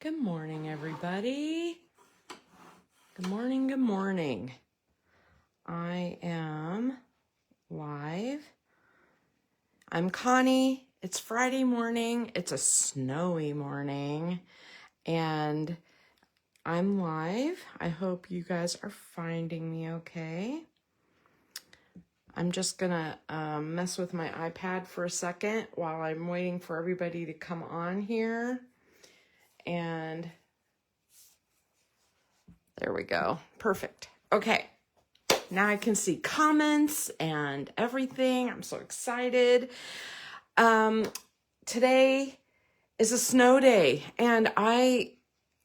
Good morning, everybody. Good morning, good morning. I am live. I'm Connie. It's Friday morning. It's a snowy morning, and I'm live. I hope you guys are finding me okay. I'm just gonna mess with my iPad for a second while I'm waiting for everybody to come on here. And there we go. Perfect. Okay. Now I can see comments and everything. I'm so excited. Today is a snow day, and I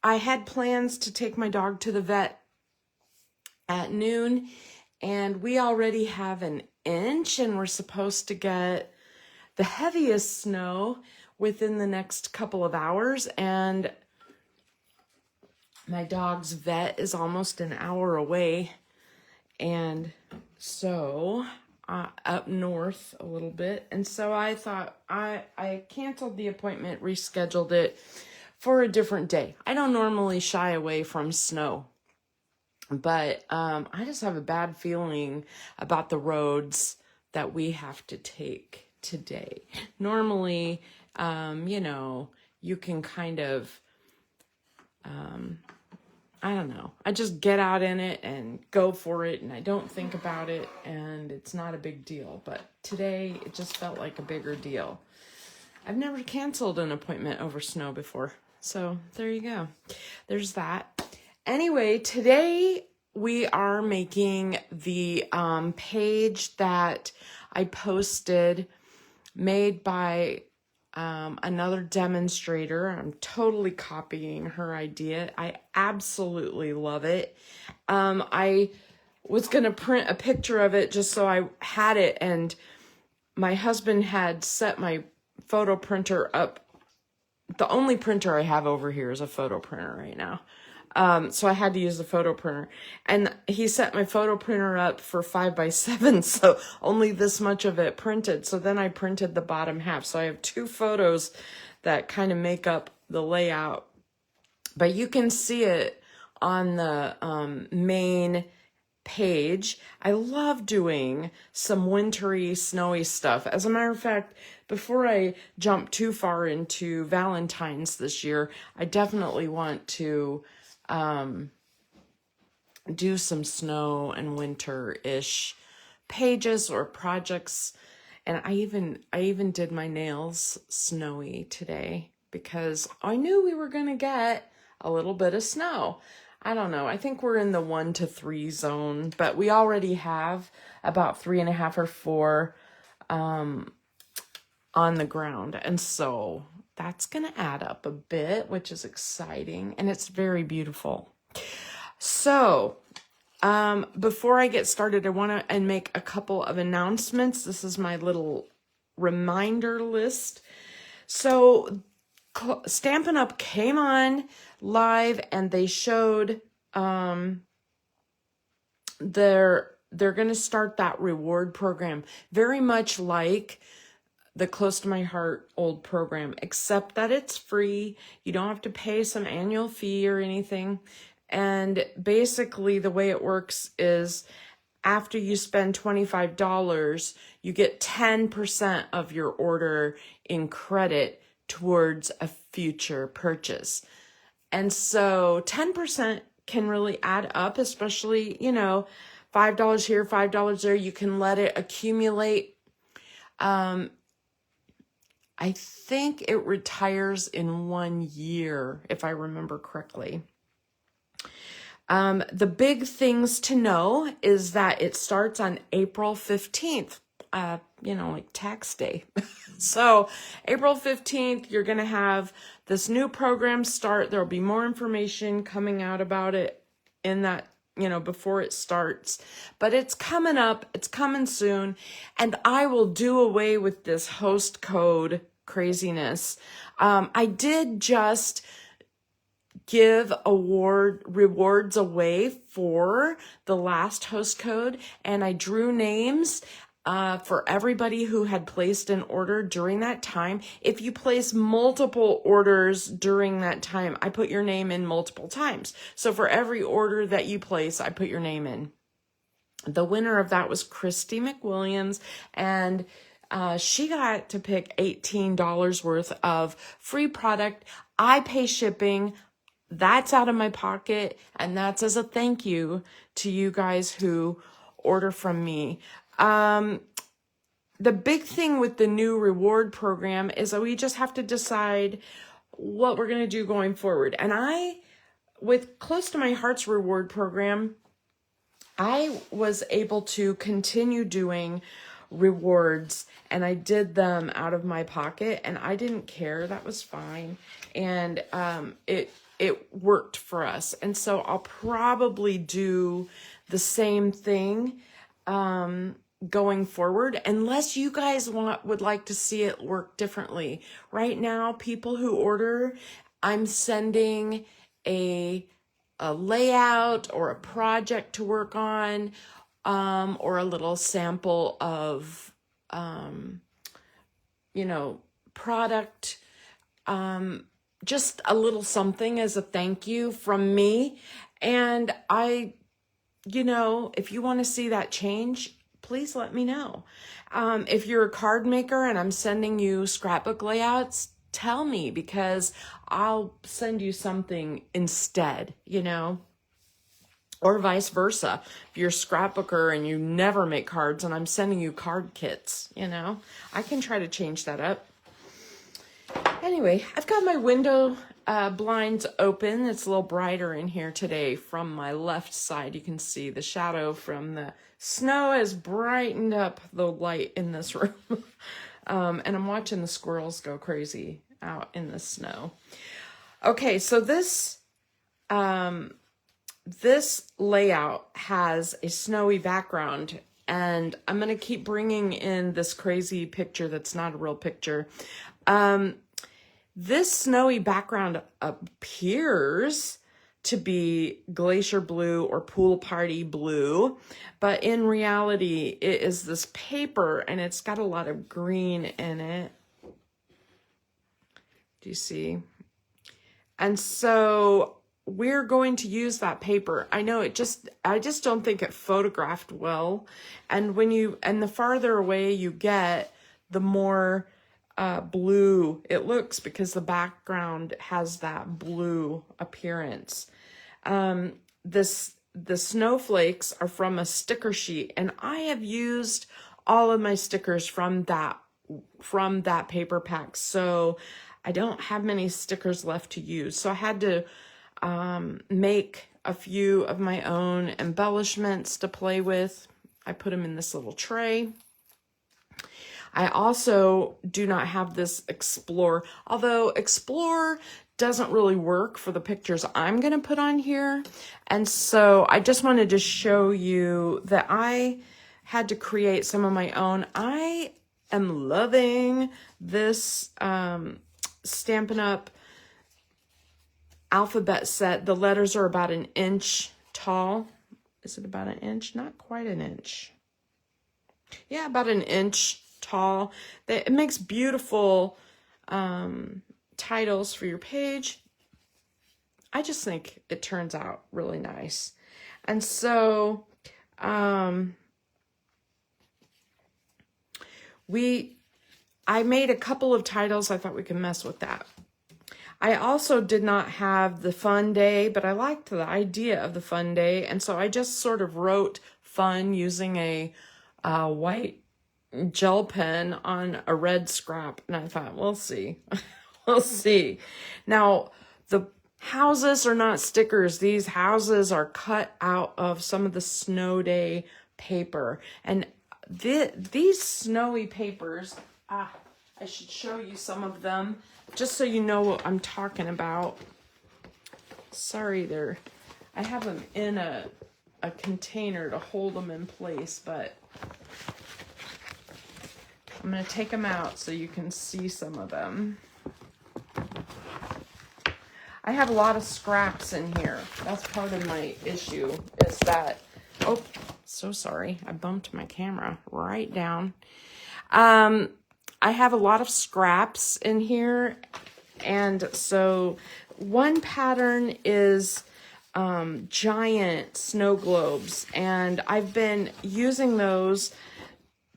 had plans to take my dog to the vet at noon, and we already have an inch, and we're supposed to get the heaviest snow within the next couple of hours, and my dog's vet is almost an hour away. And so up north a little bit. And so I thought I canceled the appointment, rescheduled it for a different day. I don't normally shy away from snow, but I just have a bad feeling about the roads that we have to take today. Normally, you can kind of, I don't know. I just get out in it and go for it, and I don't think about it, and it's not a big deal. But today, it just felt like a bigger deal. I've never canceled an appointment over snow before, so there you go. There's that. Anyway, today we are making the page that I posted, made by another demonstrator. I'm totally copying her idea. I absolutely love it. I was going to print a picture of it just so I had it, and my husband had set my photo printer up. The only printer I have over here is a photo printer right now. So I had to use the photo printer, and he set my photo printer up for 5x7, so only this much of it printed. So then I printed the bottom half. So I have two photos that kind of make up the layout, but you can see it on the main page. I love doing some wintry, snowy stuff. As a matter of fact, before I jump too far into Valentine's this year, I definitely want to do some snow and winter-ish pages or projects. And I even did my nails snowy today because I knew we were going to get a little bit of snow. I don't know. I think we're in the 1 to 3 zone, but we already have about 3.5 or 4 on the ground. And so that's going to add up a bit, which is exciting, and it's very beautiful. So, before I get started, I want to make a couple of announcements. This is my little reminder list. So, Stampin' Up! Came on live, and they showed they're going to start that reward program, very much like the Close to My Heart old program, except that it's free. You don't have to pay some annual fee or anything. And basically the way it works is after you spend $25, you get 10% of your order in credit towards a future purchase. And so 10% can really add up, especially, $5 here, $5 there. You can let it accumulate. I think it retires in 1 year, if I remember correctly. The big things to know is that it starts on April 15th, like tax day. So April 15th, you're going to have this new program start. There'll be more information coming out about it in that, before it starts, but it's coming up, it's coming soon. And I will do away with this host code craziness. I did just give rewards away for the last host code, and I drew names. for everybody who had placed an order during that time. If you place multiple orders during that time, I put your name in multiple times. So for every order that you place, I put your name in. The winner of that was Christy McWilliams, and she got to pick $18 worth of free product. I pay shipping. That's out of my pocket, and that's as a thank you to you guys who order from me. The big thing with the new reward program is that we just have to decide what we're going to do going forward. And with Close to My Heart's reward program, I was able to continue doing rewards, and I did them out of my pocket, and I didn't care. That was fine. And it worked for us. And so I'll probably do the same thing going forward, unless you guys would like to see it work differently. Right now, people who order, I'm sending a layout or a project to work on, or a little sample of, product, just a little something as a thank you from me. And if you want to see that change, please let me know. If you're a card maker and I'm sending you scrapbook layouts, tell me, because I'll send you something instead, or vice versa. If you're a scrapbooker and you never make cards and I'm sending you card kits, I can try to change that up. Anyway, I've got my window blinds open. It's a little brighter in here today. From my left side, you can see the shadow from the snow has brightened up the light in this room. And I'm watching the squirrels go crazy out in the snow. Okay, so this layout has a snowy background, and I'm going to keep bringing in this crazy picture that's not a real picture. This snowy background appears to be glacier blue or pool party blue, but in reality, it is this paper, and it's got a lot of green in it. Do you see? And so we're going to use that paper. I know I just don't think it photographed well. And the farther away you get, the more blue it looks, because the background has that blue appearance. The snowflakes are from a sticker sheet, and I have used all of my stickers from that paper pack. So I don't have many stickers left to use. So I had to make a few of my own embellishments to play with. I put them in this little tray. I also do not have this Explore, although Explore doesn't really work for the pictures I'm going to put on here. And so I just wanted to show you that I had to create some of my own. I am loving this Stampin' Up! Alphabet set. The letters are about an inch tall. Is it about an inch? Not quite an inch. Yeah, about an inch tall. It makes beautiful titles for your page. I just think it turns out really nice. And so I made a couple of titles. I thought we could mess with that. I also did not have the fun day, but I liked the idea of the fun day. And so I just sort of wrote fun using a white gel pen on a red scrap. And I thought, we'll see. We'll see. Now, the houses are not stickers. These houses are cut out of some of the snow day paper. And these snowy papers, I should show you some of them, just so you know what I'm talking about. Sorry, I have them in a container to hold them in place, but I'm going to take them out so you can see some of them. I have a lot of scraps in here. That's part of my issue, is that, So sorry, I bumped my camera right down. I have a lot of scraps in here, and so one pattern is giant snow globes, and I've been using those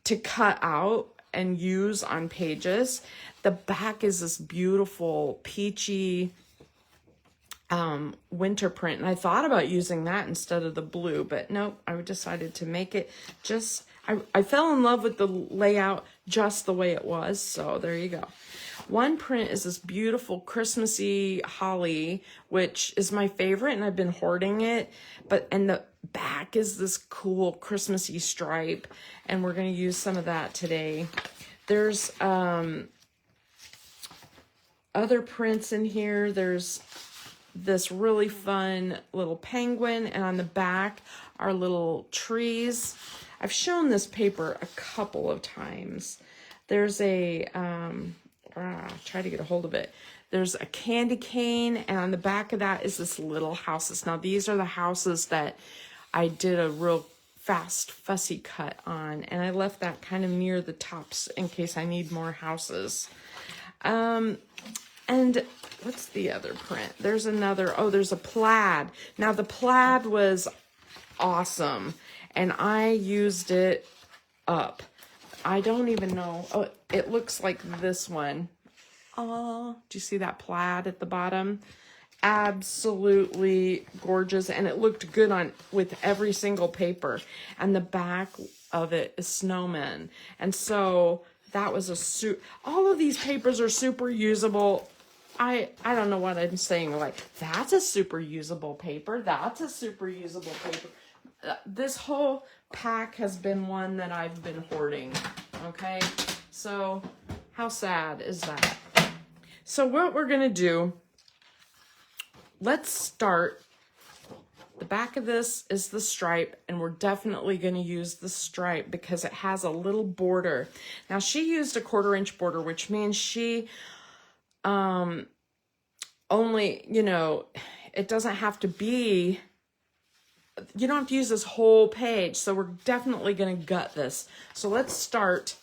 to cut out and use on pages. The back is this beautiful peachy winter print, and I thought about using that instead of the blue, but nope, I decided to make it just, I fell in love with the layout just the way it was, so there you go. One print is this beautiful Christmassy holly, which is my favorite, and I've been hoarding it, and the back is this cool Christmassy stripe, and we're going to use some of that today. There's other prints in here. There's this really fun little penguin, and on the back are little trees. I've shown this paper a couple of times. There's a try to get a hold of it. There's a candy cane, and on the back of that is this little houses. Now these are the houses that I did a real fast fussy cut on, and I left that kind of near the tops in case I need more houses. And what's the other print? There's another, oh, there's a plaid. Now the plaid was awesome, and I used it up. I don't even know. Oh, it looks like this one. Oh, do you see that plaid at the bottom? Absolutely gorgeous, and it looked good on with every single paper. And the back of it is snowmen, and so that was a all of these papers are super usable. I don't know what I'm saying, like, that's a super usable paper, that's a super usable paper. This whole pack has been one that I've been hoarding, okay? So how sad is that? So what we're gonna do, let's start. The back of this is the stripe, and we're definitely going to use the stripe because it has a little border. Now she used a 1/4 inch border, which means she only, you know, it doesn't have to be, you don't have to use this whole page. So we're definitely going to gut this. So let's start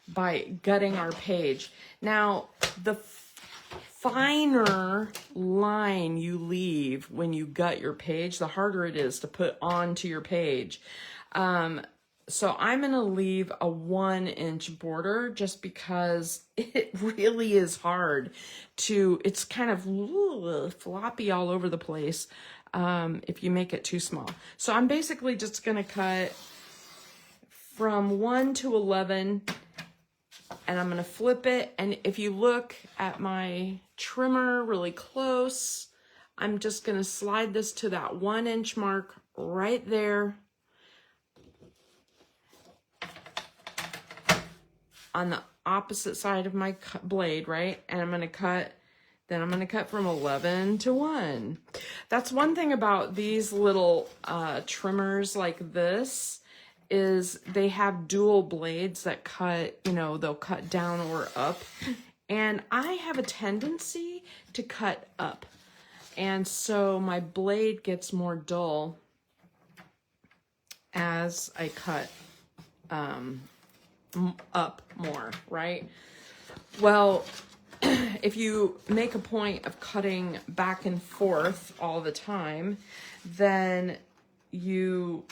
by gutting our page. Now the finer line you leave when you gut your page, the harder it is to put onto your page. So I'm going to leave a 1 inch border just because it really is hard to, it's kind of floppy all over the place if you make it too small. So I'm basically just going to cut from 1 to 11, and I'm going to flip it. And if you look at my trimmer really close, I'm just going to slide this to that 1 inch mark right there on the opposite side of my blade, right? And I'm going to cut, then I'm going to cut from 11 to 1. That's one thing about these little trimmers like this, is they have dual blades that cut, you know, they'll cut down or up. And I have a tendency to cut up. And so my blade gets more dull as I cut up more, right? Well, if you make a point of cutting back and forth all the time, then you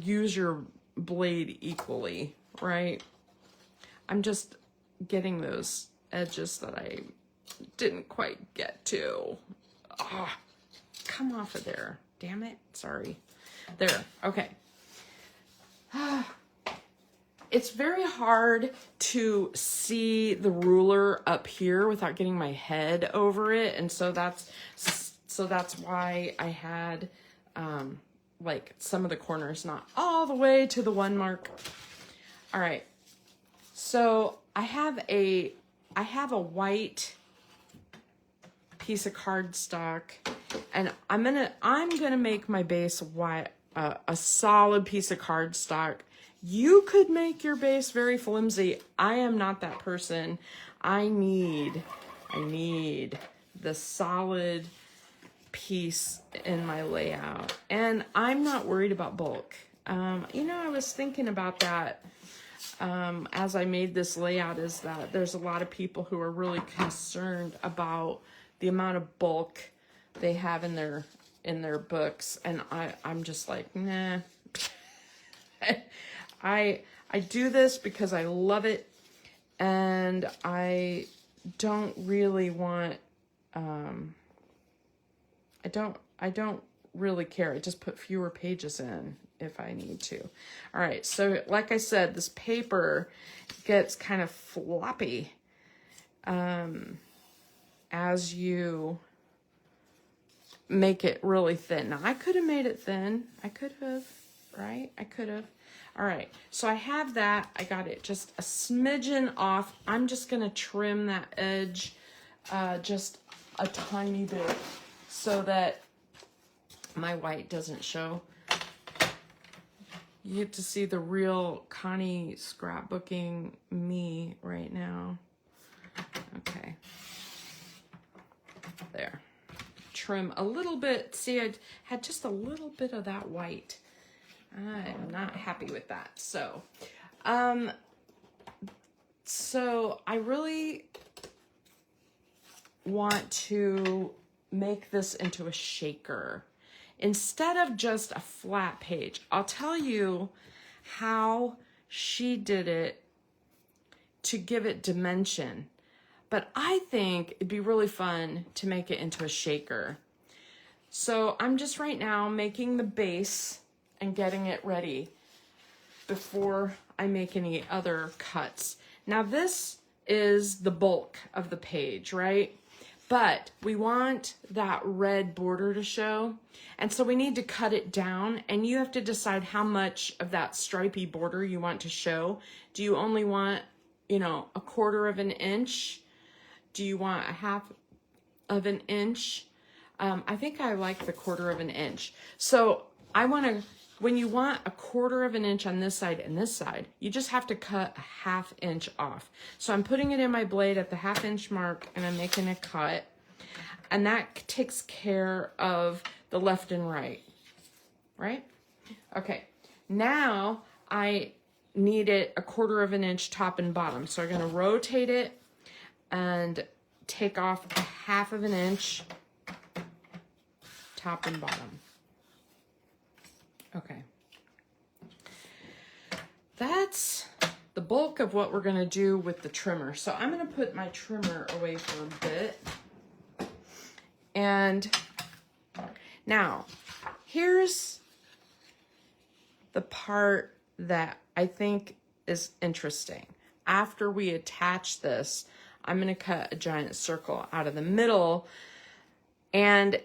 use your blade equally, right? I'm just getting those edges that I didn't quite get to. Ah, come off of there. Damn it. Sorry. There. Okay. It's very hard to see the ruler up here without getting my head over it. And so that's why I had like some of the corners not all the way to the 1 mark. All right. So I have a white piece of cardstock, and I'm gonna make my base white, a solid piece of cardstock. You could make your base very flimsy. I am not that person. I need the solid piece in my layout, and I'm not worried about bulk. You know, I was thinking about that as I made this layout, is that there's a lot of people who are really concerned about the amount of bulk they have in their books, and I'm just like, nah. I do this because I love it, and I don't really want, I don't really care. I just put fewer pages in if I need to. All right, so like I said, this paper gets kind of floppy as you make it really thin. Now, I could have made it thin. I could have, right? I could have. All right, so I have that. I got it just a smidgen off. I'm just gonna trim that edge just a tiny bit so that my white doesn't show. You get to see the real Connie scrapbooking me right now. Okay. There. Trim a little bit. See, I had just a little bit of that white. I'm not happy with that. So I really want to make this into a shaker instead of just a flat page. I'll tell you how she did it to give it dimension, but I think it'd be really fun to make it into a shaker. So I'm just right now making the base and getting it ready before I make any other cuts. Now this is the bulk of the page, right? But we want that red border to show. And so we need to cut it down, and you have to decide how much of that stripy border you want to show. Do you only want, you know, 1/4 of an inch? Do you want 1/2 of an inch? I think I like the 1/4 of an inch. So I want to, when you want 1/4 of an inch on this side and this side, you just have to cut a 1/2 inch off. So I'm putting it in my blade at the 1/2 inch mark, and I'm making a cut. And that takes care of the left and right, right? Okay, now I need it 1/4 of an inch top and bottom. So I'm gonna rotate it and take off a 1/2 of an inch top and bottom. Okay. That's the bulk of what we're gonna do with the trimmer. So I'm gonna put my trimmer away for a bit. And now, here's the part that I think is interesting. After we attach this, I'm gonna cut a giant circle out of the middle. And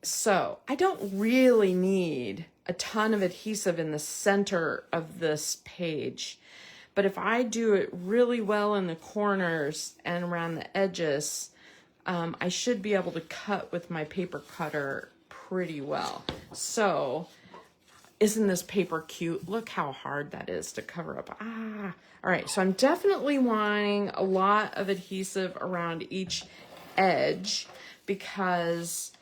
so I don't really need a ton of adhesive in the center of this page. But if I do it really well in the corners and around the edges, I should be able to cut with my paper cutter pretty well. So isn't this paper cute? Look how hard that is to cover up. All right, so I'm definitely wanting a lot of adhesive around each edge because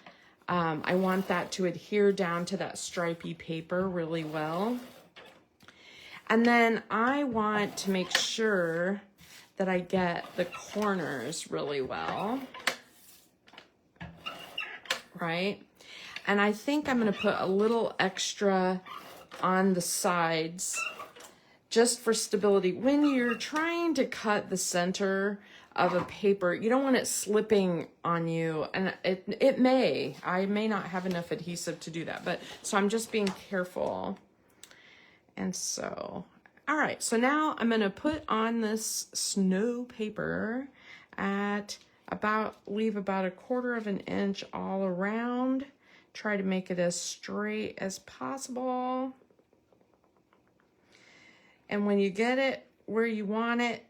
I want that to adhere down to that stripy paper really well. And then I want to make sure that I get the corners really well, right? And I think I'm gonna put a little extra on the sides just for stability. When you're trying to cut the center of a paper, you don't want it slipping on you, and I may not have enough adhesive to do that, but so I'm just being careful. And so, all right, so now I'm gonna put on this snow paper at leave about 1/4 of an inch all around. Try to make it as straight as possible. And when you get it where you want it,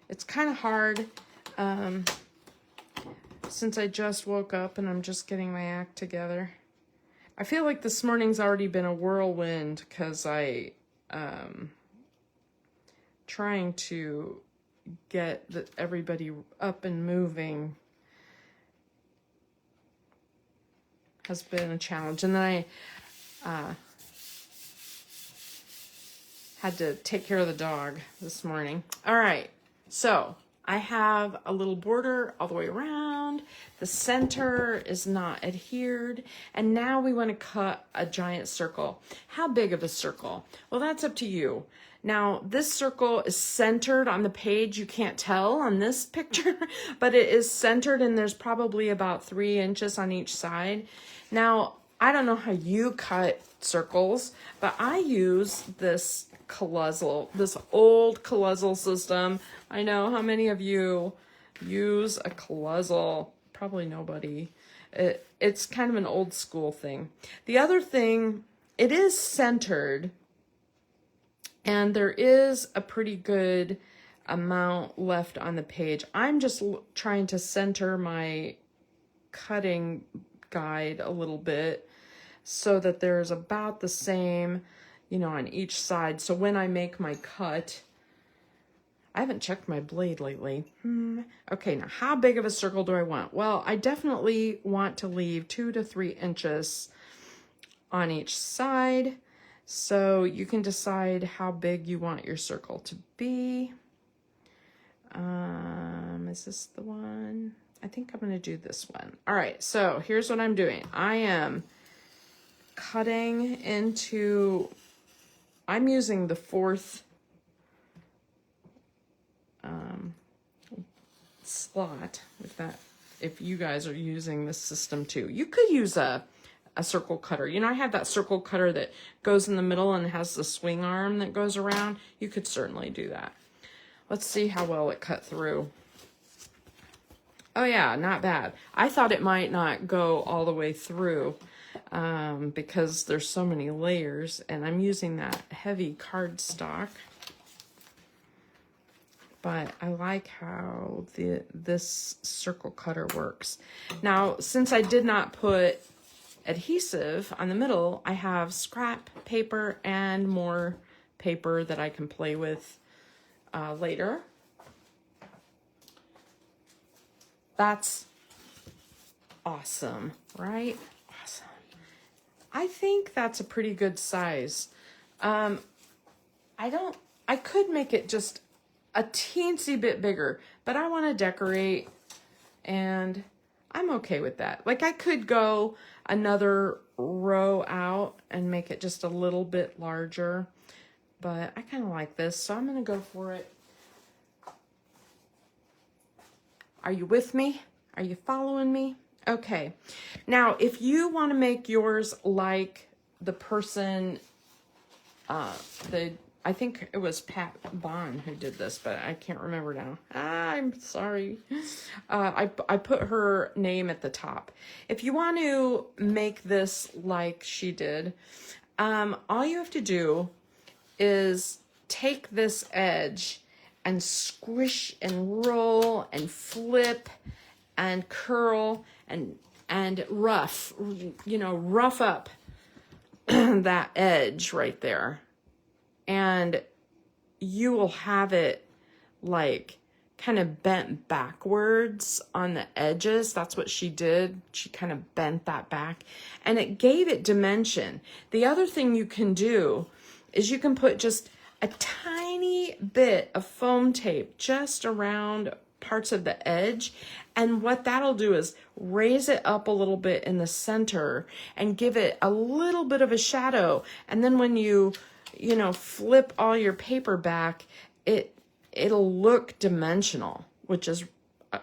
it's kind of hard since I just woke up and I'm just getting my act together. I feel like this morning's already been a whirlwind because I trying to get everybody up and moving has been a challenge. And then I had to take care of the dog this morning. All right, so I have a little border all the way around. The center is not adhered. And now we want to cut a giant circle. How big of a circle? Well, that's up to you. Now, this circle is centered on the page. You can't tell on this picture, but it is centered, and there's probably about 3 inches on each side. Now, I don't know how you cut circles, but I use this old colossal system. I know how many of you use a colossal. Probably nobody. It's kind of an old school thing. The other thing, it is centered, and there is a pretty good amount left on the page. I'm just trying to center my cutting guide a little bit so that there's about the same, on each side. So when I make my cut, I haven't checked my blade lately. Okay, now how big of a circle do I want? Well, I definitely want to leave 2 to 3 inches on each side. So you can decide how big you want your circle to be. Is this the one? I think I'm going to do this one. All right, so here's what I'm doing. I am cutting into, I'm using the 4th slot with that. If you guys are using this system too, you could use a circle cutter. I have that circle cutter that goes in the middle and has the swing arm that goes around. You could certainly do that. Let's see how well it cut through. Oh yeah, not bad. I thought it might not go all the way through because there's so many layers, and I'm using that heavy cardstock. But I like how this circle cutter works. Now, since I did not put adhesive on the middle, I have scrap paper and more paper that I can play with later. That's awesome, right? Awesome. I think that's a pretty good size. I could make it just a teensy bit bigger, but I want to decorate, and I'm okay with that. Like, I could go another row out and make it just a little bit larger, but I kind of like this, so I'm going to go for it. Are you with me? Are you following me? Okay. Now, if you want to make yours like the person, I think it was Pamela Bohn who did this, but I can't remember now. I'm sorry. I put her name at the top. If you want to make this like she did, all you have to do is take this edge and squish and roll and flip and curl and rough up that edge right there. And you will have it like kind of bent backwards on the edges. That's what she did. She kind of bent that back, and it gave it dimension. The other thing you can do is you can put just a tiny bit of foam tape just around parts of the edge. And what that'll do is raise it up a little bit in the center and give it a little bit of a shadow. And then when you flip all your paper back, it'll look dimensional, which is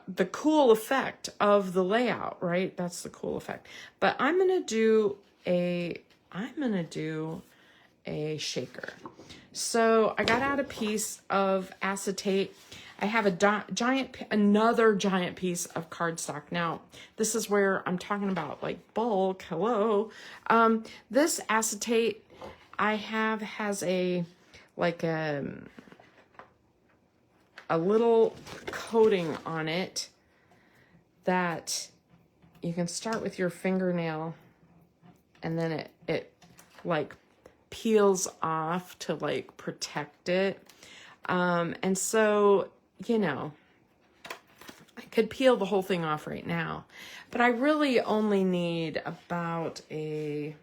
the cool effect of the layout, right? That's the cool effect. But I'm going to do a shaker. So I got out a piece of acetate. I have another giant piece of cardstock. Now, this is where I'm talking about like bulk. Hello. This acetate I have has a little coating on it that you can start with your fingernail, and then it like peels off to like protect it. And so you know, I could peel the whole thing off right now, but I really only need about a,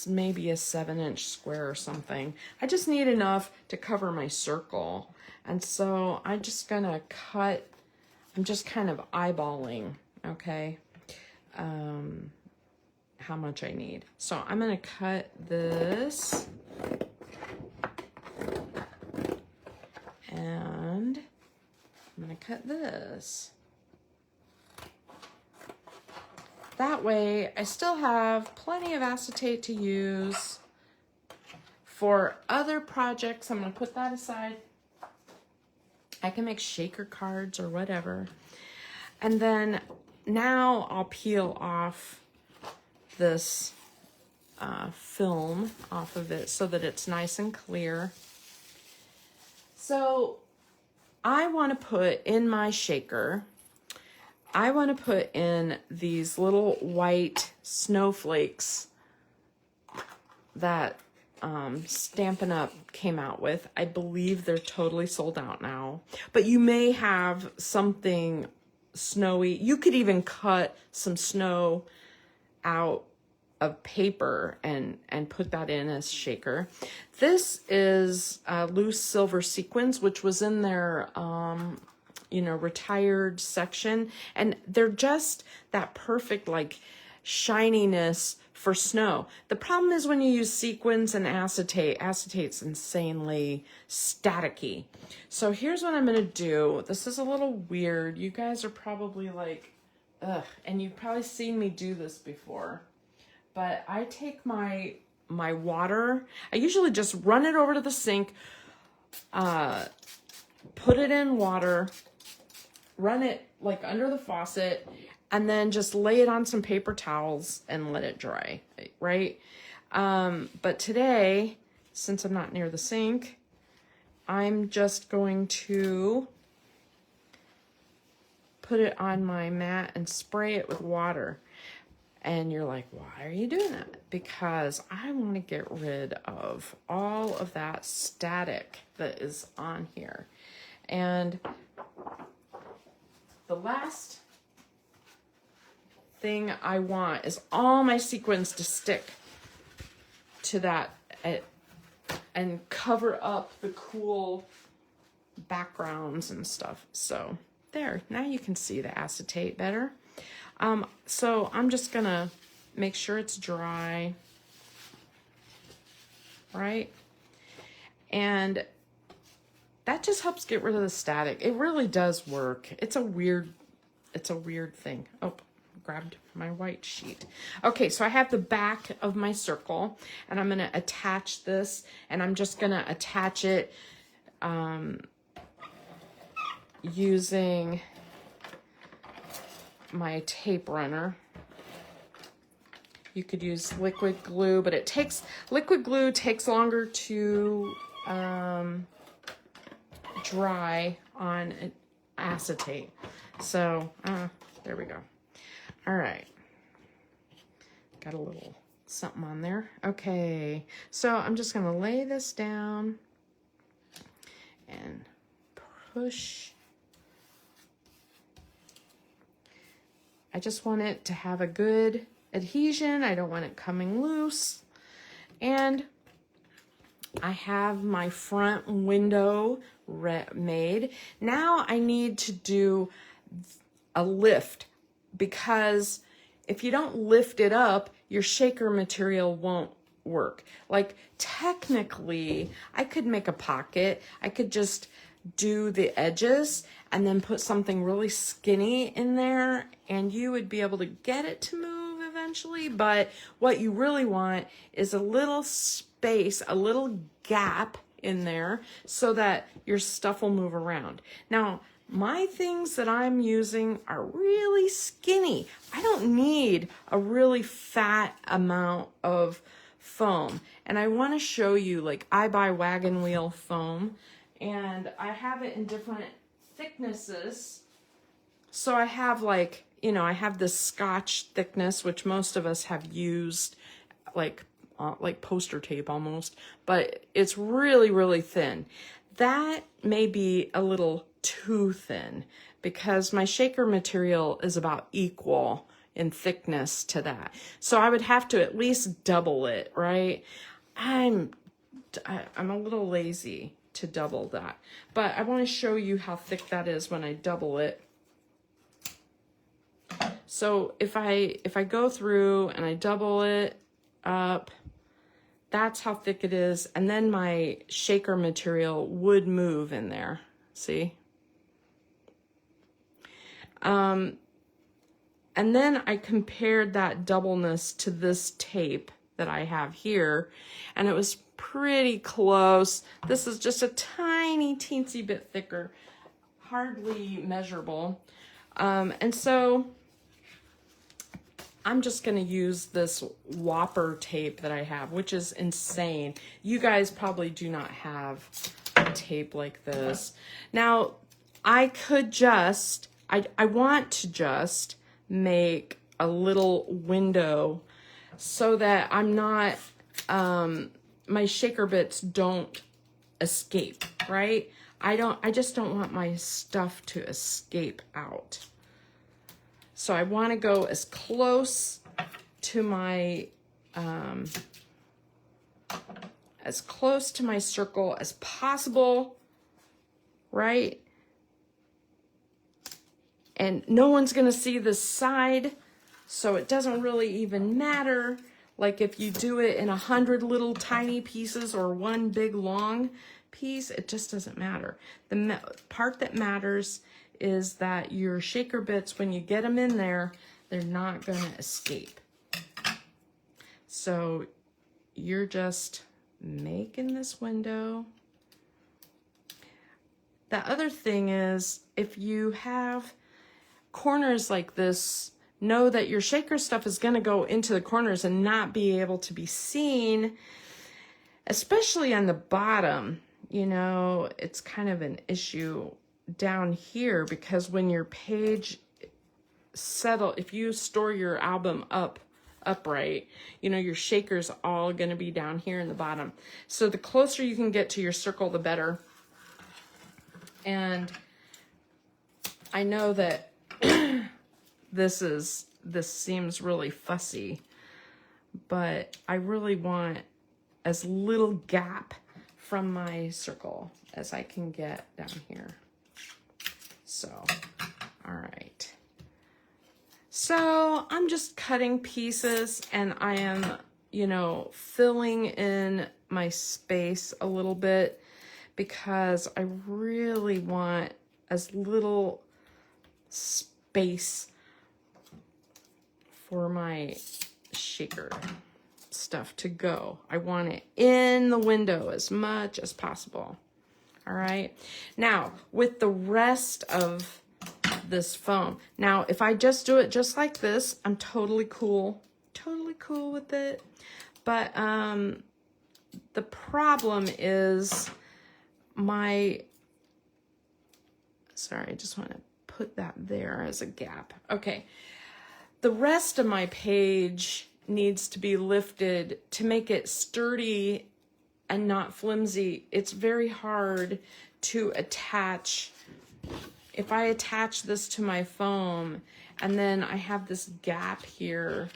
maybe a 7-inch square or something. I just need enough to cover my circle. And so I'm just gonna cut, I'm just kind of eyeballing, okay, how much I need. So I'm gonna cut this, and I'm gonna cut this. That way I still have plenty of acetate to use for other projects. I'm gonna put that aside. I can make shaker cards or whatever. And then now I'll peel off this film off of it so that it's nice and clear. So I want to put in my shaker, I want to put in these little white snowflakes that Stampin' Up! Came out with. I believe they're totally sold out now, but you may have something snowy. You could even cut some snow out of paper and put that in as shaker. This is loose silver sequins, which was in their you know, retired section, and they're just that perfect like shininess for snow. The problem is when you use sequins and acetate, acetate's insanely staticky. So here's what I'm gonna do. This is a little weird. You guys are probably like, ugh, and you've probably seen me do this before. But I take my water, I usually just run it over to the sink, put it in water, run it like under the faucet, and then just lay it on some paper towels and let it dry, right? But today, since I'm not near the sink, I'm just going to put it on my mat and spray it with water. And you're like, why are you doing that? Because I want to get rid of all of that static that is on here. And the last thing I want is all my sequins to stick to that and cover up the cool backgrounds and stuff. So there, now you can see the acetate better. So I'm just gonna make sure it's dry, right? And that just helps get rid of the static. It really does work. It's a weird thing. Oh, grabbed my white sheet. Okay, so I have the back of my circle, and I'm gonna attach this, and I'm just gonna attach it using my tape runner. You could use liquid glue, but liquid glue takes longer to dry on acetate. So there we go. All right, got a little something on there. Okay, so I'm just gonna lay this down and push. I just want it to have a good adhesion. I don't want it coming loose. And I have my front window made. Now I need to do a lift, because if you don't lift it up, your shaker material won't work. Like technically, I could make a pocket. I could just do the edges and then put something really skinny in there, and you would be able to get it to move eventually. But what you really want is a little space, a little gap in there so that your stuff will move around. Now, my things that I'm using are really skinny. I don't need a really fat amount of foam. And I want to show you, like, I buy wagon wheel foam, and I have it in different thicknesses. So I have, like, you know, I have this Scotch thickness, which most of us have used, like poster tape almost, but it's really, really thin. That may be a little too thin because my shaker material is about equal in thickness to that. So I would have to at least double it, right? I'm a little lazy to double that, but I want to show you how thick that is when I double it. So if I go through and I double it up, that's how thick it is. And then my shaker material would move in there. See? And then I compared that doubleness to this tape that I have here, and it was pretty close. This is just a tiny teensy bit thicker, hardly measurable. And so I'm just going to use this Whopper tape that I have, which is insane. You guys probably do not have a tape like this. Now, I could just, I want to just make a little window so that I'm not, my shaker bits don't escape, right? I just don't want my stuff to escape out. So I want to go as close to my circle as possible, right? And no one's going to see this side, so it doesn't really even matter. Like if you do it in 100 little tiny pieces or one big long piece, it just doesn't matter. The part that matters is that your shaker bits, when you get them in there, they're not going to escape. So you're just making this window. The other thing is, if you have corners like this, know that your shaker stuff is going to go into the corners and not be able to be seen, especially on the bottom. You know, it's kind of an issue down here because when your page if you store your album upright, you know, your shaker's all going to be down here in the bottom. So the closer you can get to your circle, the better. And I know that this seems really fussy, but I really want as little gap from my circle as I can get down here. So, all right. So I'm just cutting pieces and I am, you know, filling in my space a little bit because I really want as little space for my shaker stuff to go. I want it in the window as much as possible. All right. Now, with the rest of this foam, now if I just do it just like this, I'm totally cool with it. But the problem is sorry, I just want to put that there as a gap. Okay. The rest of my page needs to be lifted to make it sturdy and not flimsy. It's very hard to attach. If I attach this to my foam and then I have this gap here,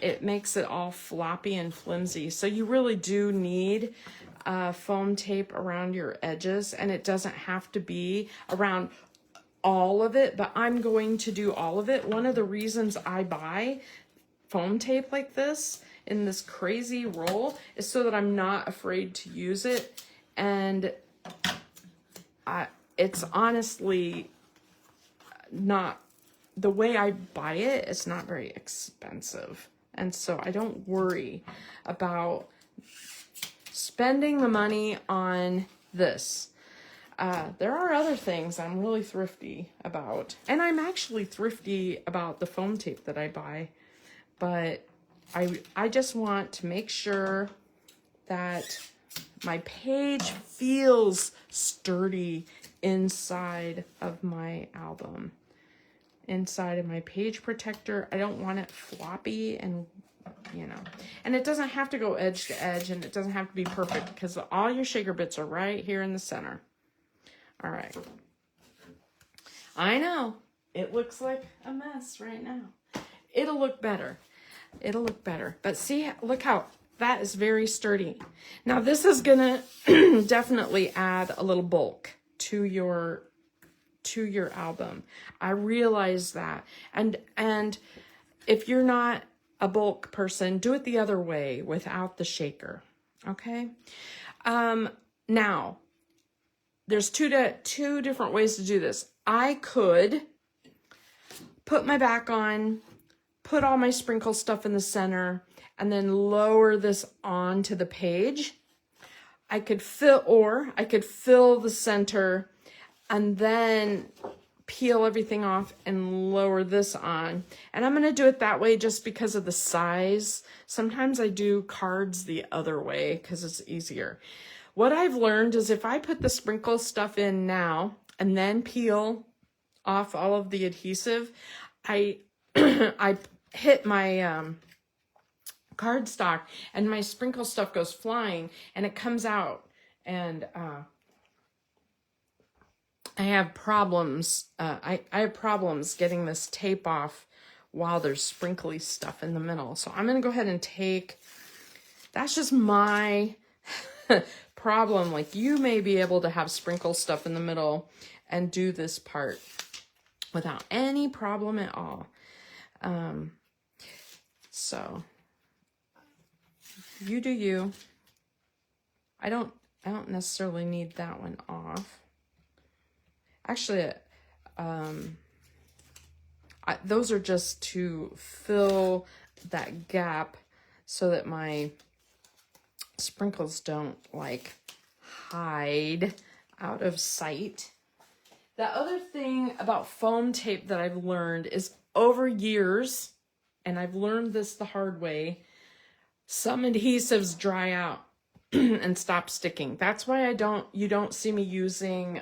it makes it all floppy and flimsy. So you really do need foam tape around your edges, and it doesn't have to be around all of it, but I'm going to do all of it. One of the reasons I buy foam tape like this in this crazy roll is so that I'm not afraid to use it. And it's honestly not, the way I buy it, it's not very expensive. And so I don't worry about spending the money on this. There are other things I'm really thrifty about. And I'm actually thrifty about the foam tape that I buy. But I just want to make sure that my page feels sturdy inside of my album. Inside of my page protector. I don't want it floppy and, you know. And it doesn't have to go edge to edge, and it doesn't have to be perfect because all your shaker bits are right here in the center. All right. I know it looks like a mess right now. It'll look better. It'll look better. But see, look how that is very sturdy. Now this is gonna definitely add a little bulk to your album. I realize that. And if you're not a bulk person, do it the other way without the shaker. Okay? Now, there's two different ways to do this. I could put my back on, put all my sprinkle stuff in the center, and then lower this onto the page. I could fill the center and then peel everything off and lower this on. And I'm going to do it that way just because of the size. Sometimes I do cards the other way because it's easier. What I've learned is if I put the sprinkle stuff in now and then peel off all of the adhesive, I hit my cardstock and my sprinkle stuff goes flying and it comes out, and I have problems. I have problems getting this tape off while there's sprinkly stuff in the middle. So I'm going to go ahead and take, that's just my problem. Like, you may be able to have sprinkle stuff in the middle and do this part without any problem at all. So you do you. I don't necessarily need that one off. Actually, those are just to fill that gap so that my sprinkles don't like hide out of sight. The other thing about foam tape that I've learned is over years, and I've learned this the hard way, some adhesives dry out and stop sticking. That's why you don't see me using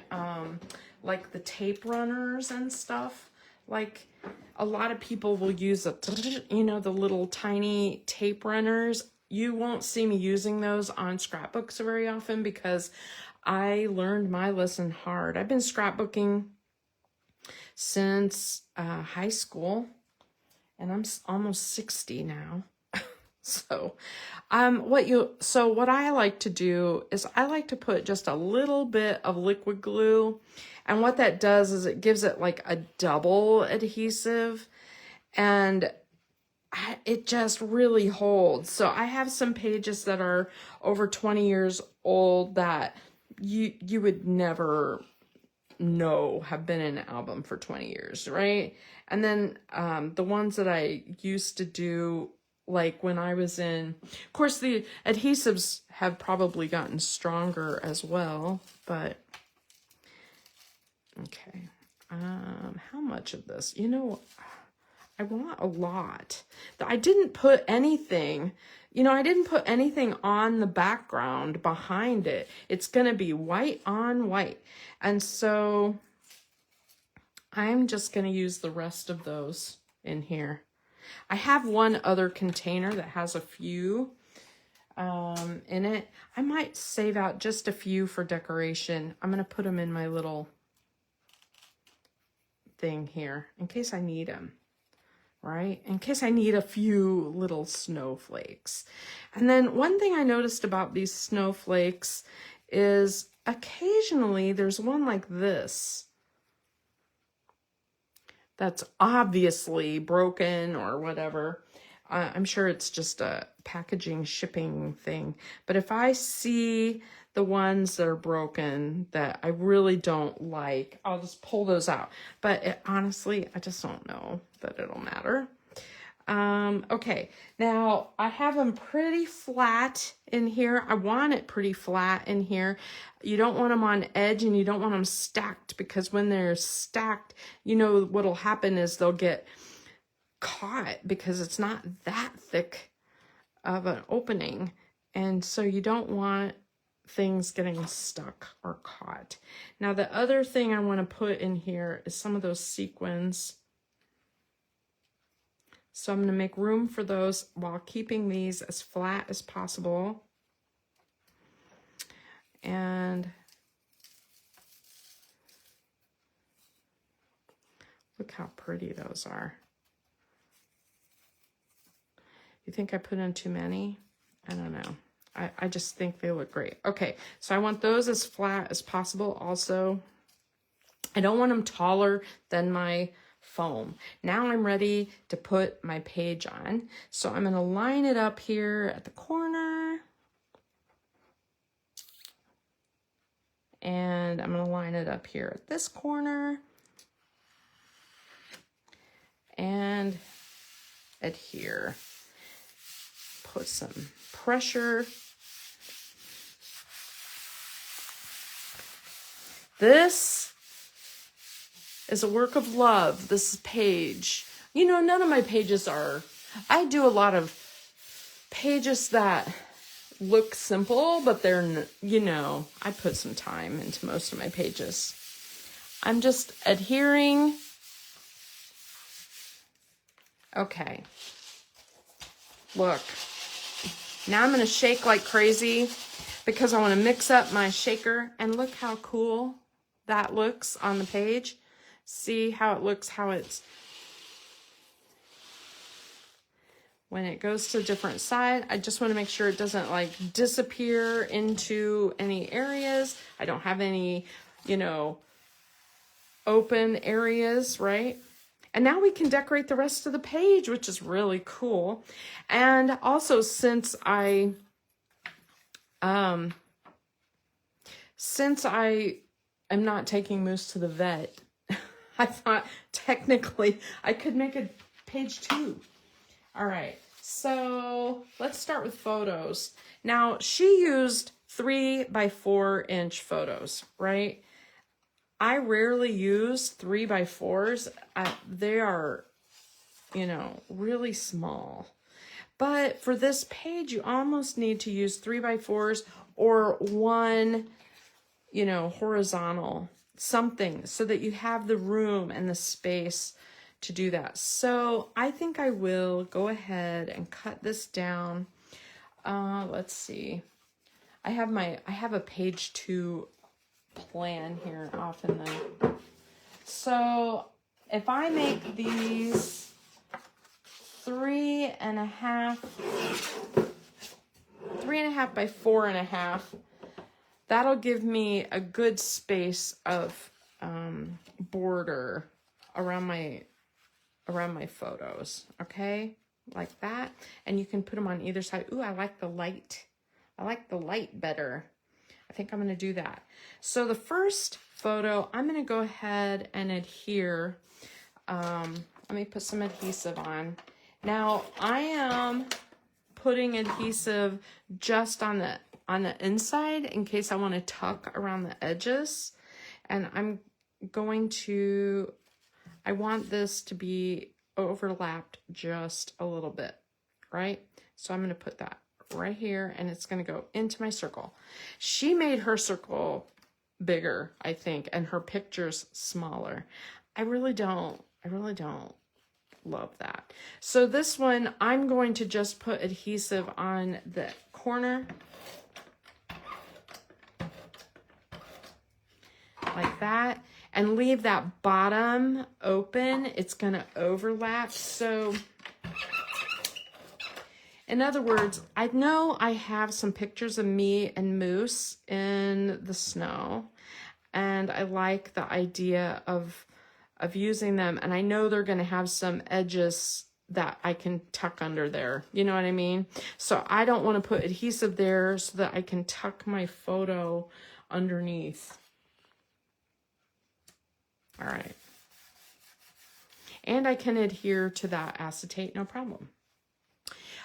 like the tape runners and stuff. Like, a lot of people will use the little tiny tape runners. You won't see me using those on scrapbooks very often because I learned my lesson hard. I've been scrapbooking since high school, and I'm almost 60 now. So what I like to do is I like to put just a little bit of liquid glue, and what that does is it gives it like a double adhesive, and it just really holds. So I have some pages that are over 20 years old that you would never know have been in an album for 20 years, right? And then the ones that I used to do, like when I was in, of course, the adhesives have probably gotten stronger as well, but okay. How much of this? I want a lot. I didn't put anything, I didn't put anything on the background behind it. It's going to be white on white. And so I'm just going to use the rest of those in here. I have one other container that has a few in it. I might save out just a few for decoration. I'm going to put them in my little thing here in case I need them, right? In case I need a few little snowflakes. And then one thing I noticed about these snowflakes is occasionally there's one like this that's obviously broken or whatever. I'm sure it's just a packaging shipping thing. But if I see the ones that are broken that I really don't like, I'll just pull those out. But honestly, I just don't know that it'll matter. Okay, now I have them pretty flat in here. I want it pretty flat in here. You don't want them on edge and you don't want them stacked, because when they're stacked, what'll happen is they'll get caught because it's not that thick of an opening. And so you don't want things getting stuck or caught. Now, the other thing I want to put in here is some of those sequins. So I'm going to make room for those while keeping these as flat as possible. And Look how pretty those are. You think I put in too many? I don't know. I just think they look great. Okay, so I want those as flat as possible also. I don't want them taller than my foam. Now I'm ready to put my page on. So I'm going to line it up here at the corner. And I'm going to line it up here at this corner. And adhere. Put some pressure. This is a work of love, this page. You know, none of my pages are, I do a lot of pages that look simple, but they're, you know, I put some time into most of my pages. I'm just adhering. Okay. Look. Now I'm going to shake like crazy because I want to mix up my shaker. And look how cool that looks on the page. See how it looks, how it's, when it goes to a different side, I just want to make sure it doesn't like disappear into any areas. I don't have any, you know, open areas, right? And now we can decorate the rest of the page, which is really cool. And also, since I am not taking Moose to the vet, I thought technically I could make a page 2. All right, so let's start with photos. Now, she used 3 by 4 inch photos, right? I rarely use 3 by 4s. They are, you know, really small. But for this page, you almost need to use 3 by 4s or one, you know, horizontal, something so that you have the room and the space to do that. So I think I will go ahead and cut this down. Let's see. I have a page 2 plan here off in the, so if I make these 3.5 by 4.5, that'll give me a good space of border around my photos. Okay, like that. And you can put them on either side. Ooh, I like the light. I like the light better. I think I'm going to do that. So the first photo, I'm going to go ahead and adhere. Let me put some adhesive on. Now I am putting adhesive just on the inside in case I want to tuck around the edges. And I'm going to, I want this to be overlapped just a little bit, right? So I'm going to put that right here, and it's going to go into my circle. She made her circle bigger, I think, and her pictures smaller. I really don't love that. So this one, I'm going to just put adhesive on the corner like that, and leave that bottom open. It's going to overlap. So in other words, I know I have some pictures of me and Moose in the snow, and I like the idea of using them, and I know they're going to have some edges that I can tuck under there. You know what I mean? So I don't want to put adhesive there so that I can tuck my photo underneath. All right. And I can adhere to that acetate, no problem.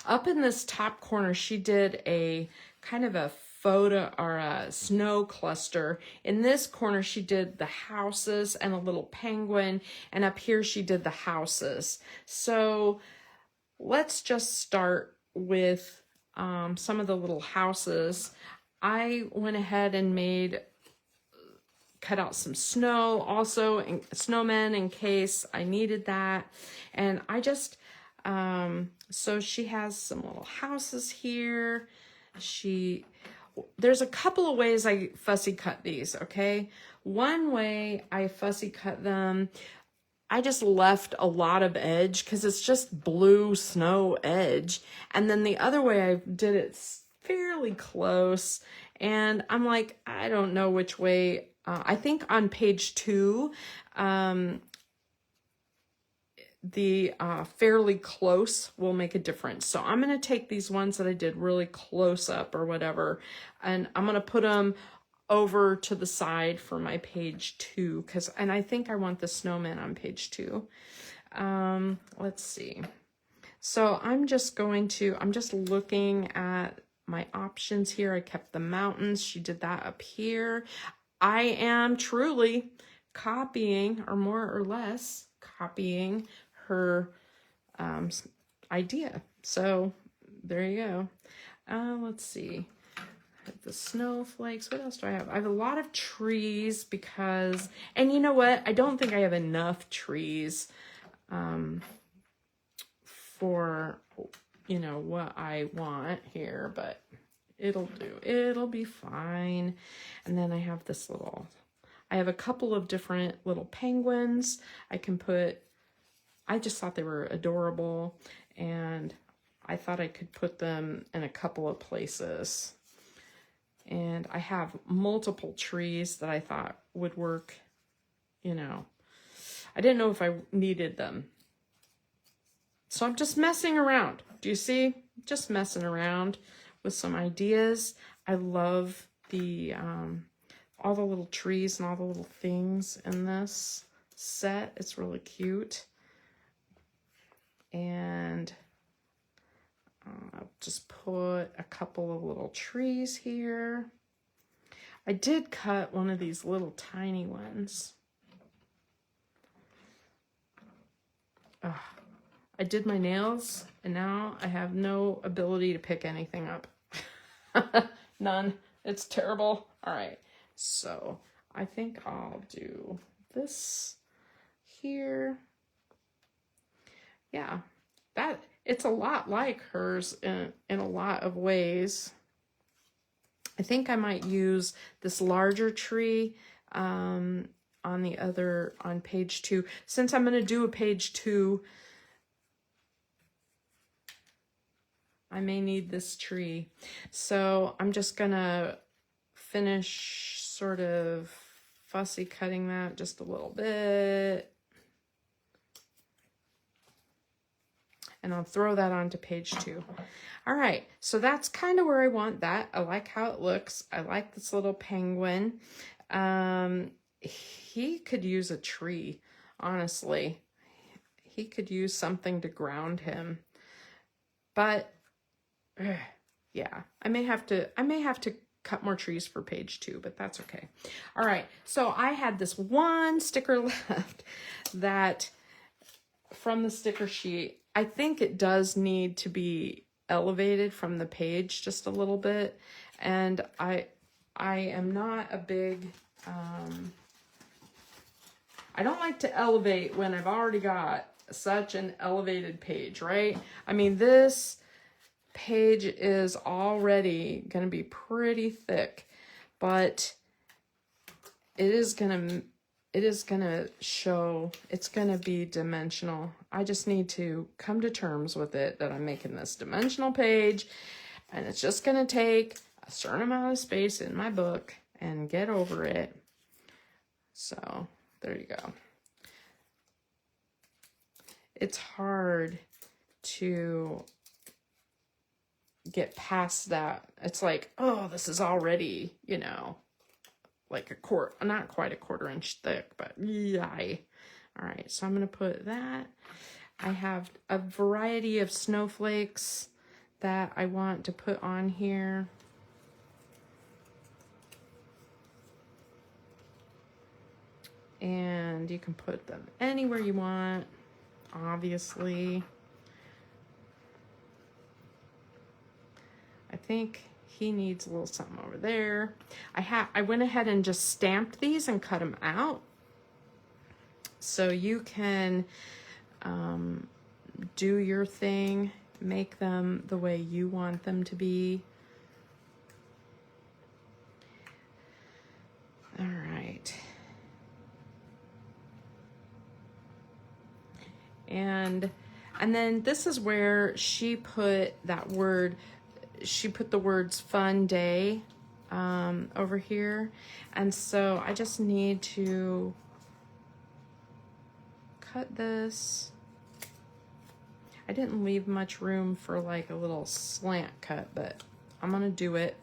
Up in this top corner, she did a kind of a photo or a snow cluster. In this corner, she did the houses and a little penguin. And up here, she did the houses. So let's just start with some of the little houses. I went ahead and cut out some snow also, and snowmen in case I needed that. And I just, so she has some little houses here. There's a couple of ways I fussy cut these, okay? One way I fussy cut them, I just left a lot of edge because it's just blue snow edge. And then the other way I did it fairly close. And I'm like, I don't know which way. I think on page 2, the fairly close will make a difference. So I'm going to take these ones that I did really close up or whatever, and I'm going to put them over to the side for my page 2, and I think I want the snowman on page 2. Let's see. So I'm just looking at my options here. I kept the mountains. She did that up here. I am truly copying, or more or less copying, her idea. So there you go. Let's see. The snowflakes. What else do I have? I have a lot of trees because, and you know what? I don't think I have enough trees for, you know, what I want here, but it'll do. It'll be fine. And then I have this I have a couple of different little penguins I can put. I just thought they were adorable, and I thought I could put them in a couple of places. And I have multiple trees that I thought would work, you know. I didn't know if I needed them. So I'm just messing around. Do you see? Just messing around with some ideas. I love the all the little trees and all the little things in this set. It's really cute. And I'll just put a couple of little trees here. I did cut one of these little tiny ones. I did my nails, and now I have no ability to pick anything up. None. It's terrible. All right. So I think I'll do this here. Yeah, it's a lot like hers in a lot of ways. I think I might use this larger tree on page 2. Since I'm going to do a page 2, I may need this tree. So I'm just going to finish sort of fussy cutting that just a little bit. And I'll throw that onto page 2. All right, so that's kind of where I want that. I like how it looks. I like this little penguin. He could use a tree, honestly. He could use something to ground him. But yeah, I may have to cut more trees for page 2, but that's okay. All right, so I had this one sticker left that from the sticker sheet. I think it does need to be elevated from the page just a little bit, and I am not a big I don't like to elevate when I've already got such an elevated page, right? I mean, this page is already going to be pretty thick, but it is going to show, it's going to be dimensional. I just need to come to terms with it that I'm making this dimensional page, and it's just going to take a certain amount of space in my book and get over it. So there you go. It's hard to get past that. It's like, oh, this is already, you know, like not quite a 1/4 inch thick, but yay. All right, so I'm going to put that. I have a variety of snowflakes that I want to put on here. And you can put them anywhere you want, obviously. I think he needs a little something over there. I went ahead and just stamped these and cut them out. So you can do your thing, make them the way you want them to be. All right. And then this is where she put that word, she put the words fun day over here. And so I just need to cut this. I didn't leave much room for like a little slant cut, but I'm gonna do it.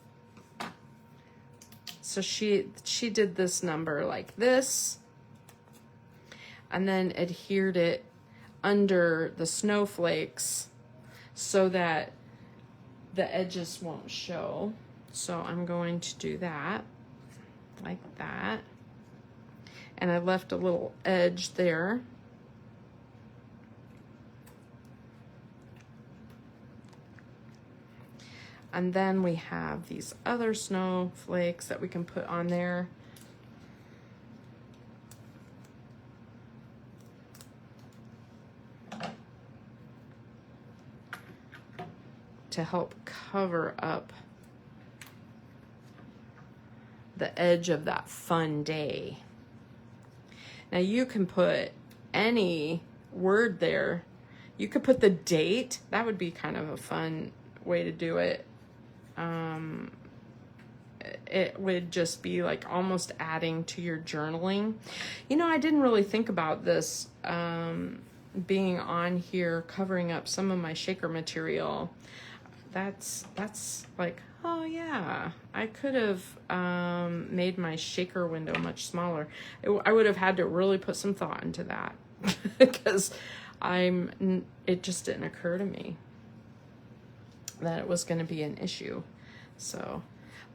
So she did this number like this, and then adhered it under the snowflakes so that the edges won't show. So I'm going to do that like that. And I left a little edge there. And then we have these other snowflakes that we can put on there. To help cover up the edge of that fun day. Now you can put any word there. You could put the date. That would be kind of a fun way to do it. It would just be like almost adding to your journaling. You know, I didn't really think about this being on here, covering up some of my shaker material. That's like, oh yeah, I could have made my shaker window much smaller. I would have had to really put some thought into that because it just didn't occur to me that it was going to be an issue. So,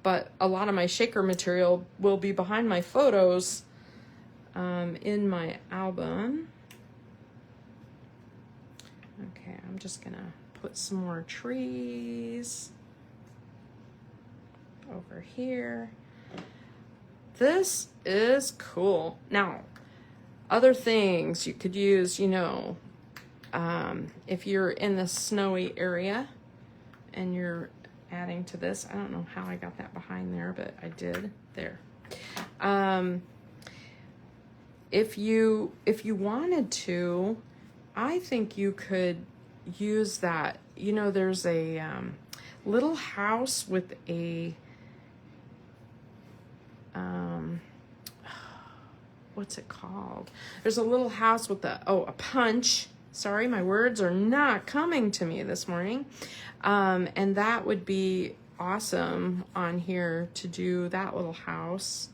but a lot of my shaker material will be behind my photos in my album. Okay, I'm just gonna put some more trees over here. This is cool. Now, other things you could use, you know, if you're in the snowy area and you're adding to this. I don't know how I got that behind there, but I did there. If you wanted to, I think you could use that. You know, there's a little house with a what's it called? There's a little house with a punch. Sorry, my words are not coming to me this morning. And that would be awesome on here to do that little house.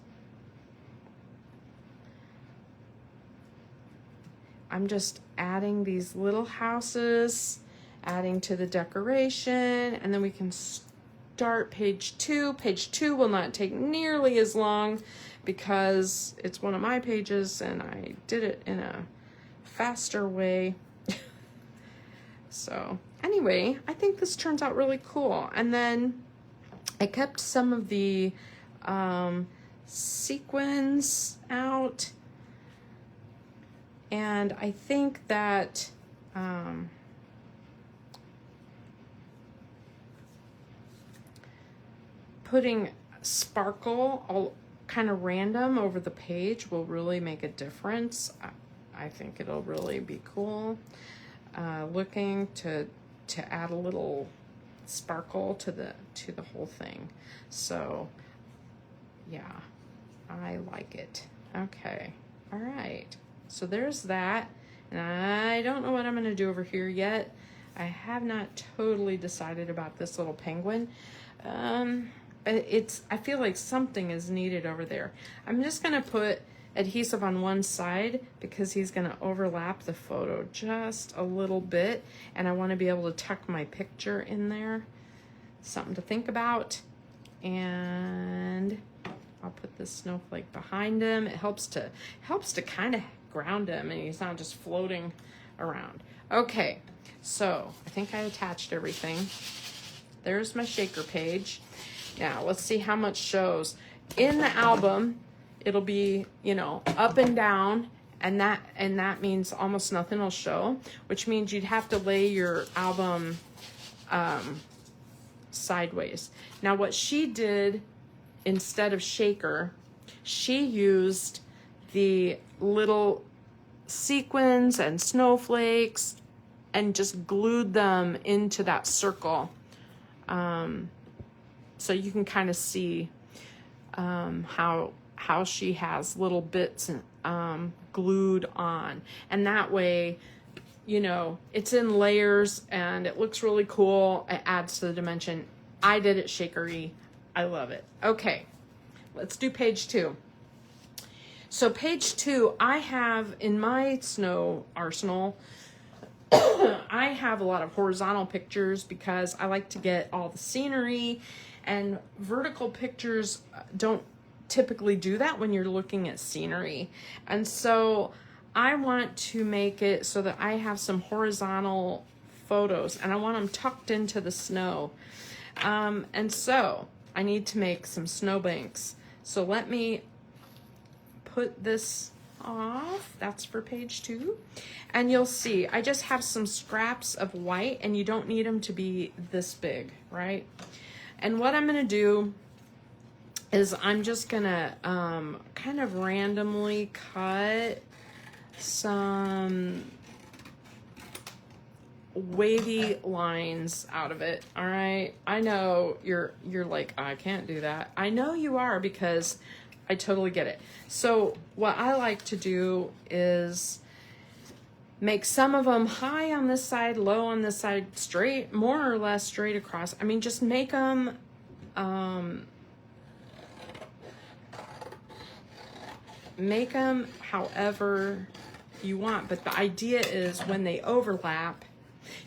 I'm just adding these little houses, adding to the decoration, and then we can start page 2. Page 2 will not take nearly as long because it's one of my pages and I did it in a faster way. So anyway, I think this turns out really cool. And then I kept some of the sequins out. And I think that putting sparkle all kind of random over the page will really make a difference. I think it'll really be cool. Looking to add a little sparkle to the whole thing. So yeah, I like it. Okay, all right. So there's that, and I don't know what I'm going to do over here yet. I have not totally decided about this little penguin. I feel like something is needed over there. I'm just going to put adhesive on one side because he's going to overlap the photo just a little bit, and I want to be able to tuck my picture in there. Something to think about. And I'll put this snowflake behind him. It helps to kind of ground him and he's not just floating around. Okay, so I think I attached everything. There's my shaker page. Now let's see how much shows. In the album, it'll be, you know, up and down, and that means almost nothing will show, which means you'd have to lay your album sideways. Now what she did instead of shaker, she used the little sequins and snowflakes and just glued them into that circle. So you can kind of see how she has little bits glued on. And that way, you know, it's in layers and it looks really cool. It adds to the dimension. I did it shakery. I love it. Okay, let's do page 2. So page 2, I have in my snow arsenal, I have a lot of horizontal pictures because I like to get all the scenery, and vertical pictures don't typically do that when you're looking at scenery. And so I want to make it so that I have some horizontal photos and I want them tucked into the snow. And so I need to make some snowbanks. So let me put this off. That's for page 2. And you'll see, I just have some scraps of white, and you don't need them to be this big, right? And what I'm gonna do is I'm just gonna kind of randomly cut some wavy lines out of it. All right, I know you're like, I can't do that. I know you are, because I totally get it. So what I like to do is make some of them high on this side, low on this side, straight, more or less straight across. I mean, just make them however you want. But the idea is when they overlap,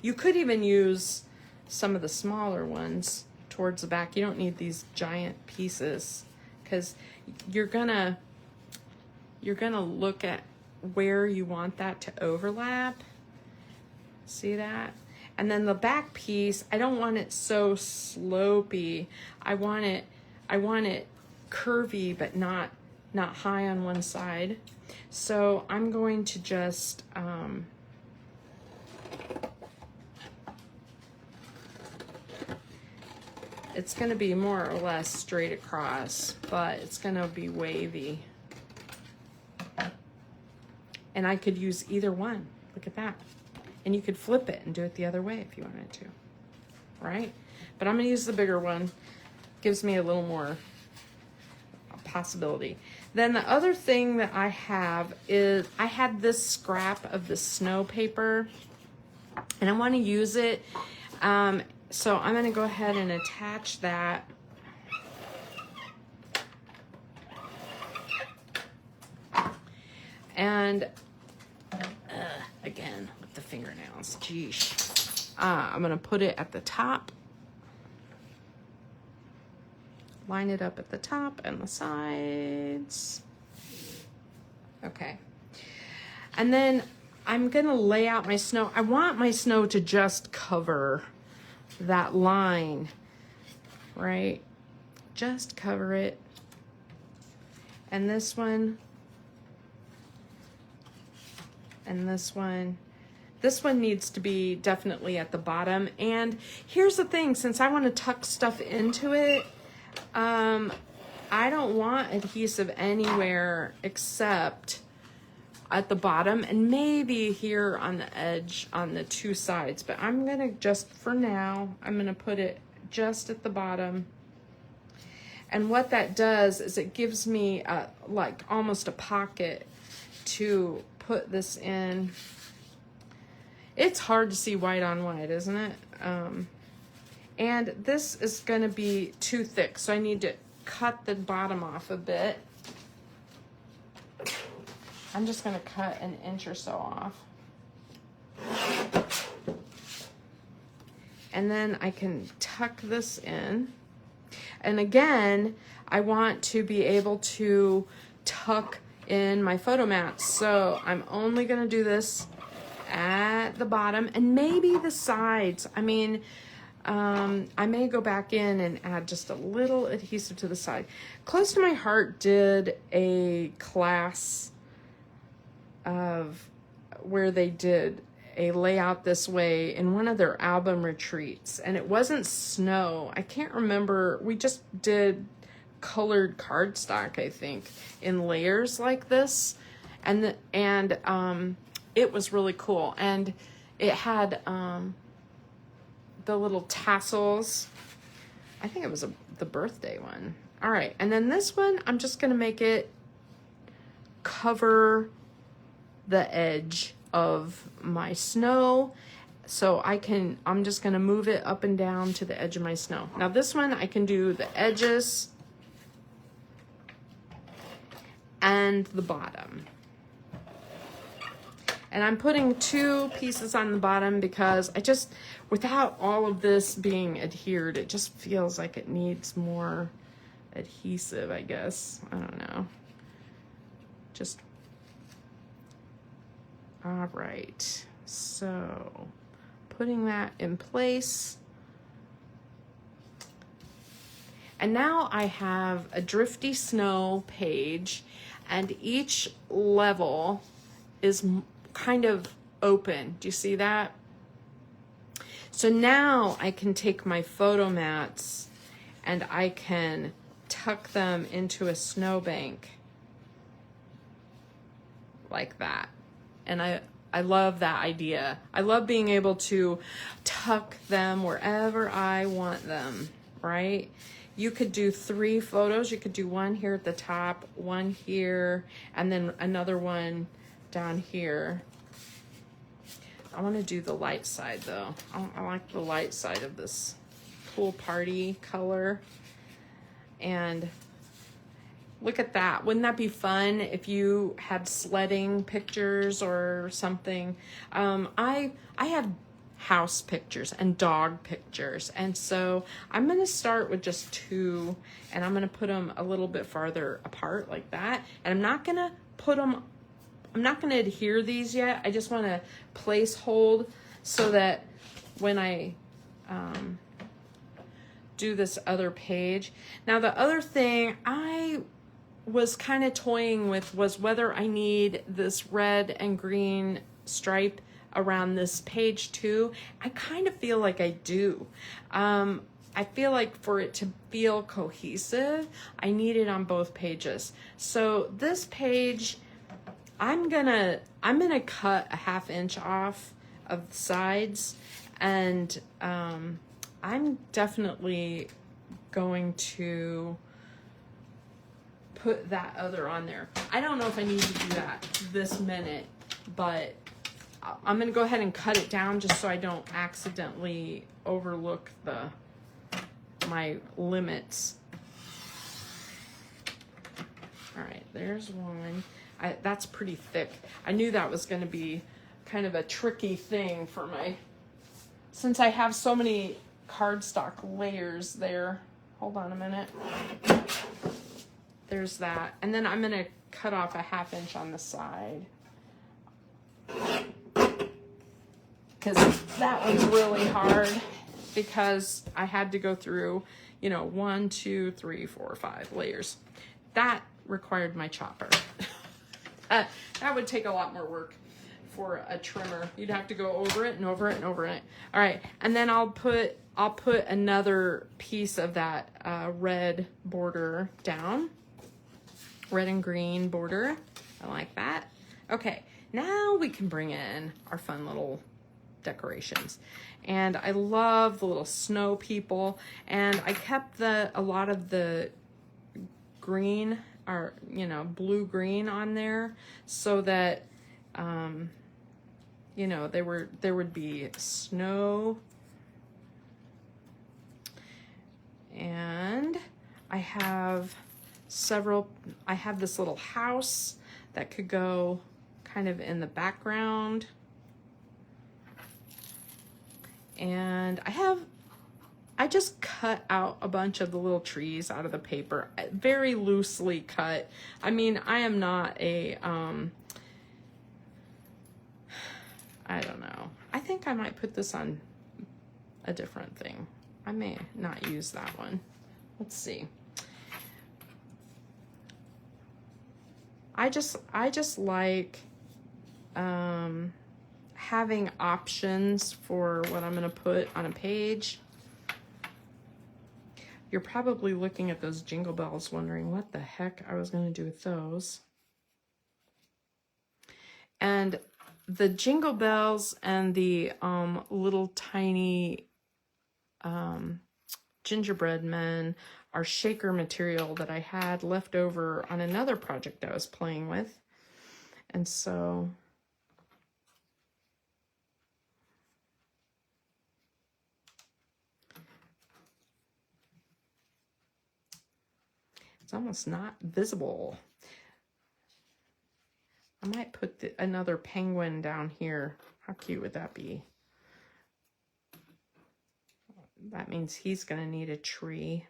you could even use some of the smaller ones towards the back. You don't need these giant pieces, because you're gonna look at where you want that to overlap. See that? And then the back piece, I don't want it so slopey. I want it curvy, but not high on one side. So I'm going to just it's going to be more or less straight across, but it's going to be wavy. And I could use either one. Look at that. And you could flip it and do it the other way if you wanted to, right? But I'm going to use the bigger one. Gives me a little more possibility. Then the other thing that I have is I had this scrap of the snow paper, and I want to use it. So I'm going to go ahead and attach that. And again, with the fingernails, geesh. I'm going to put it at the top. Line it up at the top and the sides. Okay. And then I'm going to lay out my snow. I want my snow to just cover that line, right? Just cover it. And this one. And this one. This one needs to be definitely at the bottom. And here's the thing, since I want to tuck stuff into it, I don't want adhesive anywhere except at the bottom and maybe here on the edge on the two sides. But I'm going to just, for now, I'm going to put it just at the bottom. And what that does is it gives me like almost a pocket to put this in. It's hard to see white on white, isn't it? And this is going to be too thick, so I need to cut the bottom off a bit. I'm just going to cut an inch or so off. And then I can tuck this in. And again, I want to be able to tuck in my photo mats. So I'm only going to do this at the bottom and maybe the sides. I mean, I may go back in and add just a little adhesive to the side. Close to My Heart did a class of where they did a layout this way in one of their album retreats, and it wasn't snow. I can't remember. We just did colored cardstock, I think, in layers like this. and it was really cool, and it had the little tassels. I think it was the birthday one. All right, and then this one, I'm just gonna make it cover the edge of my snow, so I'm just gonna move it up and down to the edge of my snow. Now this one, I can do the edges and the bottom. And I'm putting 2 pieces on the bottom because without all of this being adhered, it just feels like it needs more adhesive, I guess. I don't know. All right. So, putting that in place. And now I have a Drifty Snow page, and each level is kind of open. Do you see that? So now I can take my photo mats and I can tuck them into a snowbank like that. And I love that idea. I love being able to tuck them wherever I want them, right? You could do 3 photos. You could do one here at the top, one here, and then another one down here. I want to do the light side though. I like the light side of this pool party color. And look at that. Wouldn't that be fun if you had sledding pictures or something? I have house pictures and dog pictures. And so I'm going to start with just 2, and I'm going to put them a little bit farther apart like that. And I'm not going to adhere these yet. I just want to place hold so that when I do this other page. Now the other thing I was kind of toying with was whether I need this red and green stripe around this page too. I kind of feel like I do. I feel like for it to feel cohesive, I need it on both pages. So this page, I'm gonna cut a 1/2 inch off of the sides, and I'm definitely going to put that other on there. I don't know if I need to do that this minute, but I'm gonna go ahead and cut it down just so I don't accidentally overlook my limits. All right, there's one. That's pretty thick. I knew that was going to be kind of a tricky thing for since I have so many cardstock layers there. Hold on a minute. There's that. And then I'm going to cut off a 1/2 inch on the side, because that one's really hard, because I had to go through, 1, 2, 3, 4, 5 layers. That required my chopper. That would take a lot more work for a trimmer. You'd have to go over it and over it and over it. All right, and then I'll put another piece of that red border down, red and green border. I like that. Okay, now we can bring in our fun little decorations. And I love the little snow people, and I kept a lot of the green, or blue green on there, so that there would be snow. And I have this little house that could go kind of in the background. And I just cut out a bunch of the little trees out of the paper, very loosely cut. I mean, I am not I don't know. I think I might put this on a different thing. I may not use that one. Let's see. I just like having options for what I'm going to put on a page. You're probably looking at those jingle bells wondering what the heck I was going to do with those. And the jingle bells and the little tiny gingerbread men are shaker material that I had left over on another project I was playing with. And so it's almost not visible. I might put another penguin down here. How cute would that be? That means he's going to need a tree.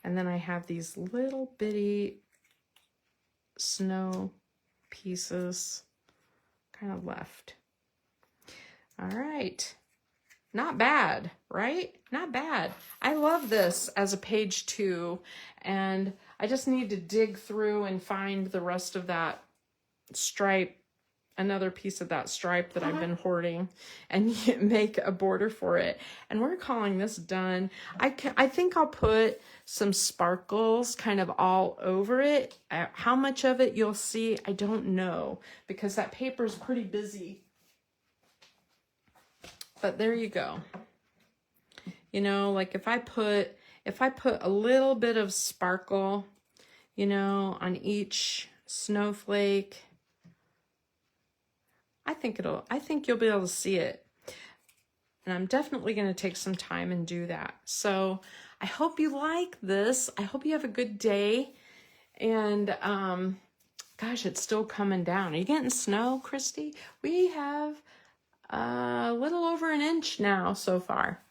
And then I have these little bitty snow pieces kind of left. All right. Not bad, right? Not bad. I love this as a page 2, and I just need to dig through and find the rest of that stripe, another piece of that stripe that I've been hoarding, and make a border for it. And we're calling this done. I think I'll put some sparkles kind of all over it. How much of it you'll see, I don't know, because that paper is pretty busy. But there you go. You know, like if I put a little bit of sparkle, you know, on each snowflake, I think you'll be able to see it. And I'm definitely going to take some time and do that. So I hope you like this. I hope you have a good day. And gosh, it's still coming down. Are you getting snow, Christy? We have a little over an inch now so far.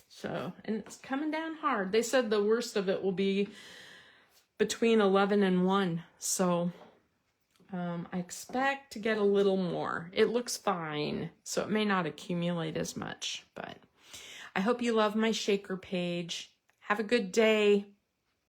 So, and it's coming down hard. They said the worst of it will be between 11 and 1. So I expect to get a little more. It looks fine, so it may not accumulate as much, but I hope you love my shaker page. Have a good day.